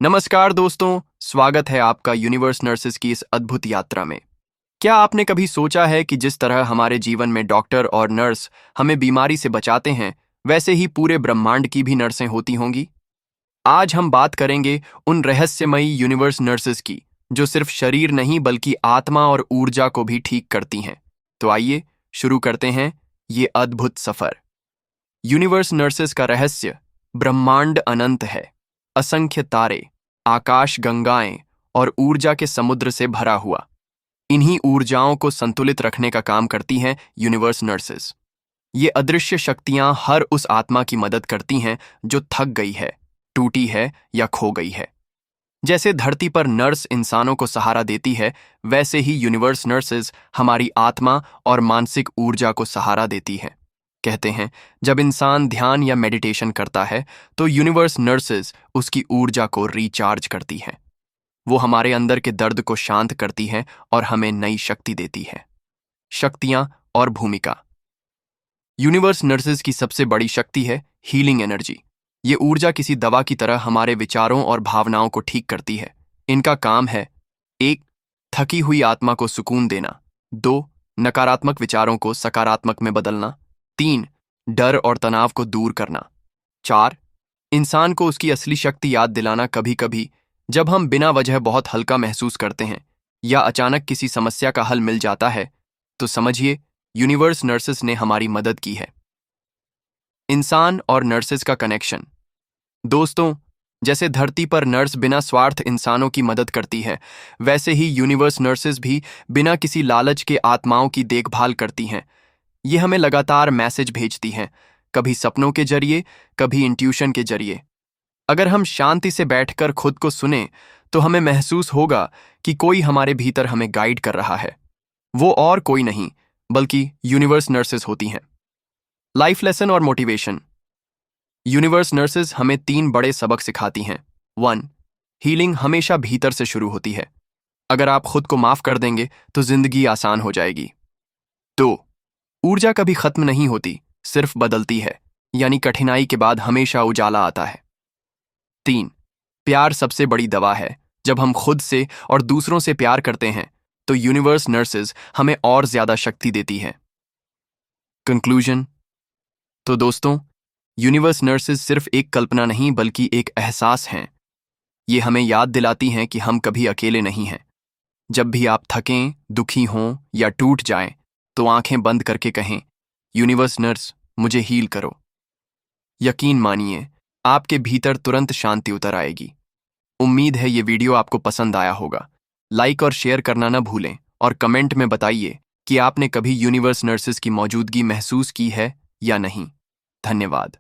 नमस्कार दोस्तों, स्वागत है आपका यूनिवर्स नर्सेस की इस अद्भुत यात्रा में। क्या आपने कभी सोचा है कि जिस तरह हमारे जीवन में डॉक्टर और नर्स हमें बीमारी से बचाते हैं, वैसे ही पूरे ब्रह्मांड की भी नर्सें होती होंगी? आज हम बात करेंगे उन रहस्यमयी यूनिवर्स नर्सेस की, जो सिर्फ शरीर नहीं बल्कि आत्मा और ऊर्जा को भी ठीक करती हैं। तो आइए शुरू करते हैं ये अद्भुत सफर। यूनिवर्स नर्सेस का रहस्य। ब्रह्मांड अनंत है, असंख्य तारे, आकाश गंगाएं और ऊर्जा के समुद्र से भरा हुआ। इन्हीं ऊर्जाओं को संतुलित रखने का काम करती हैं यूनिवर्स नर्सेस। ये अदृश्य शक्तियां हर उस आत्मा की मदद करती हैं जो थक गई है, टूटी है या खो गई है। जैसे धरती पर नर्स इंसानों को सहारा देती है, वैसे ही यूनिवर्स नर्सेस हमारी आत्मा और मानसिक ऊर्जा को सहारा देती हैं। कहते हैं, जब इंसान ध्यान या मेडिटेशन करता है तो यूनिवर्स नर्सेस उसकी ऊर्जा को रिचार्ज करती हैं। वो हमारे अंदर के दर्द को शांत करती हैं और हमें नई शक्ति देती है। शक्तियां और भूमिका। यूनिवर्स नर्सेस की सबसे बड़ी शक्ति है हीलिंग एनर्जी। ये ऊर्जा किसी दवा की तरह हमारे विचारों और भावनाओं को ठीक करती है। इनका काम है: 1. थकी हुई आत्मा को सुकून देना। 2. नकारात्मक विचारों को सकारात्मक में बदलना। 3. डर और तनाव को दूर करना। 4. इंसान को उसकी असली शक्ति याद दिलाना। कभी कभी जब हम बिना वजह बहुत हल्का महसूस करते हैं या अचानक किसी समस्या का हल मिल जाता है, तो समझिए यूनिवर्स नर्सेस ने हमारी मदद की है। इंसान और नर्सेस का कनेक्शन। दोस्तों, जैसे धरती पर नर्स बिना स्वार्थ इंसानों की मदद करती है, वैसे ही यूनिवर्स नर्सेस भी बिना किसी लालच के आत्माओं की देखभाल करती हैं। ये हमें लगातार मैसेज भेजती हैं, कभी सपनों के जरिए, कभी इंट्यूशन के जरिए। अगर हम शांति से बैठकर खुद को सुने तो हमें महसूस होगा कि कोई हमारे भीतर हमें गाइड कर रहा है। वो और कोई नहीं बल्कि यूनिवर्स नर्सेस होती हैं। लाइफ लेसन और मोटिवेशन। यूनिवर्स नर्सेस हमें 3 बड़े सबक सिखाती हैं। 1. हीलिंग हमेशा भीतर से शुरू होती है। अगर आप खुद को माफ कर देंगे तो जिंदगी आसान हो जाएगी। 2. ऊर्जा कभी खत्म नहीं होती, सिर्फ बदलती है, यानी कठिनाई के बाद हमेशा उजाला आता है। 3. प्यार सबसे बड़ी दवा है। जब हम खुद से और दूसरों से प्यार करते हैं तो यूनिवर्स नर्सेस हमें और ज्यादा शक्ति देती है। कंक्लूजन। तो दोस्तों, यूनिवर्स नर्सेस सिर्फ एक कल्पना नहीं बल्कि एक एहसास हैं। ये हमें याद दिलाती हैं कि हम कभी अकेले नहीं हैं। जब भी आप थकें, दुखी हों या टूट जाएं, तो आंखें बंद करके कहें, यूनिवर्स नर्स मुझे हील करो। यकीन मानिए, आपके भीतर तुरंत शांति उतर आएगी। उम्मीद है ये वीडियो आपको पसंद आया होगा। लाइक और शेयर करना ना भूलें और कमेंट में बताइए कि आपने कभी यूनिवर्स नर्सेस की मौजूदगी महसूस की है या नहीं। धन्यवाद।